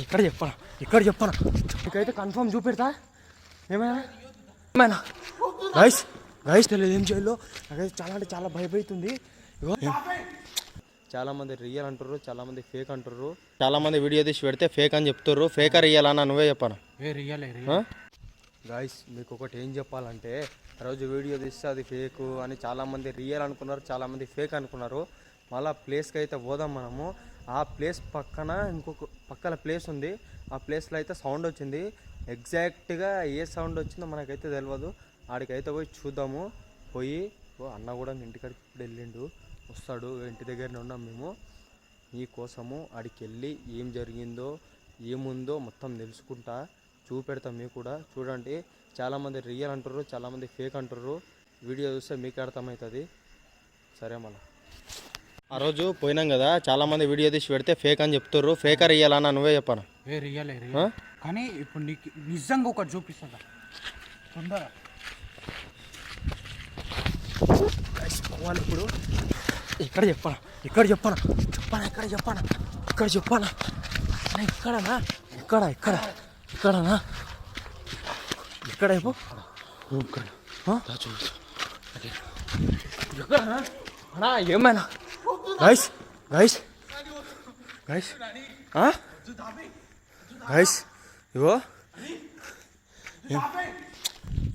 ఇక్కడ చెప్పనా నీకైతే కన్ఫర్మ్ చూపెడతా. ఏమైనా గైస్ తెలియదు ఏం చేయాలో నాకైతే చాలా అంటే చాలా భయపడుతుంది. చాలామంది రియల్ అంటారు, చాలామంది ఫేక్ అంటారు. చాలామంది వీడియో తీసి పెడితే ఫేక్ అని చెప్తారు. ఫేక్ రియల్ అన్న నువ్వే చెప్పాను. గైస్ మీకు ఒకటి ఏం చెప్పాలంటే, రోజు వీడియో తీస్తే అది ఫేక్ అని చాలామంది రియల్ అనుకున్నారు, చాలామంది ఫేక్ అనుకున్నారు. మళ్ళీ ప్లేస్కి అయితే పోదాం మనము. ఆ ప్లేస్ పక్కన ఇంకొక పక్కన ప్లేస్ ఉంది. ఆ ప్లేస్లో అయితే సౌండ్ వచ్చింది. ఎగ్జాక్ట్గా ఏ సౌండ్ వచ్చిందో మనకైతే తెలియదు. ఆడికైతే పోయి చూద్దాము. పోయి అన్న కూడా ఇంటికాడికి ఇప్పుడు వెళ్ళిండు, వస్తాడు. ఇంటి దగ్గరనే ఉన్నాం మేము. మీకోసము ఆడికి వెళ్ళి ఏం జరిగిందో ఏముందో మొత్తం తెలుసుకుంటా, చూపెడతాం. మీకు కూడా చూడండి. చాలామంది రియల్ అంటారు, చాలామంది ఫేక్ అంటారు. వీడియో చూస్తే మీకు అర్థమవుతుంది. సరే మళ్ళీ ఆ రోజు పోయినాం కదా, చాలామంది వీడియో తీసి పెడితే ఫేక్ అని చెప్తారు. ఫేక్ రియల్ అన్న నువ్వే చెప్పాను. రియల్ కానీ ఇప్పుడు నీకు నిజంగా ఒకటి చూపిస్తుందా తొందర పోవాలి ఇప్పుడు. ఇక్కడ చెప్పానా ఇక్కడనా ఇక్కడనా ఇక్కడ ఎక్కడనా ఏమైనా గైస్ ఇగో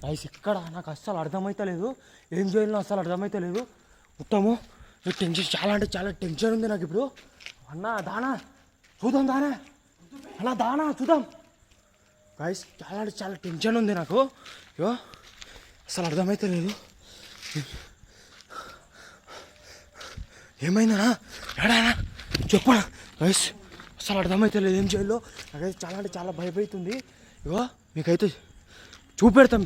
గైస్ ఇక్కడ నాకు అస్సలు అర్థమవుతలేదు. ఏం చేయాలో అస్సలు అర్థమవుతలేదు. మొత్తము టెన్షన్, చాలా అంటే చాలా టెన్షన్ ఉంది నాకు ఇప్పుడు. అన్న దానా చూద్దాం గైస్ చాలా అంటే చాలా టెన్షన్ ఉంది నాకు. ఇగో అసలు అర్థమవుతలేదు. ఏమైందనా ఎడానా చెప్పనా గైస్ అసలు అర్థమవుతలేదు ఏం చేయాలో. నాకైతే చాలా అంటే చాలా భయపడుతుంది. ఇగో మీకైతే చూపెడతాం,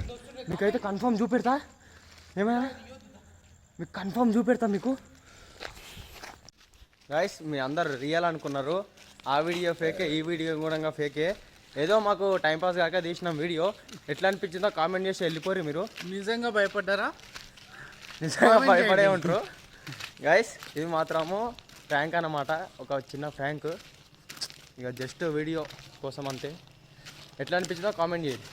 మీకైతే కన్ఫర్మ్ చూపెడతా. ఏమైనా మీకు కన్ఫర్మ్ చూపెడతా మీకు. గైస్ మీ అందరు రియల్ అనుకున్నారు. ఆ వీడియో ఫేకే, ఈ వీడియో కూడా ఫేకే. ఏదో మాకు టైంపాస్ కాక తీసినాం వీడియో. ఎట్లా అనిపించిందో కామెంట్ చేసి వెళ్ళిపోరు. మీరు నిజంగా భయపడ్డారా? నిజంగా భయపడే ఉంటారు. గైస్ ఇది మాత్రము ఫ్రాంక్ అన్నమాట, ఒక చిన్న ఫ్రాంక్. ఇక జస్ట్ వీడియో కోసం అంతే. ఎట్లా అనిపించిందో కామెంట్ చేయండి.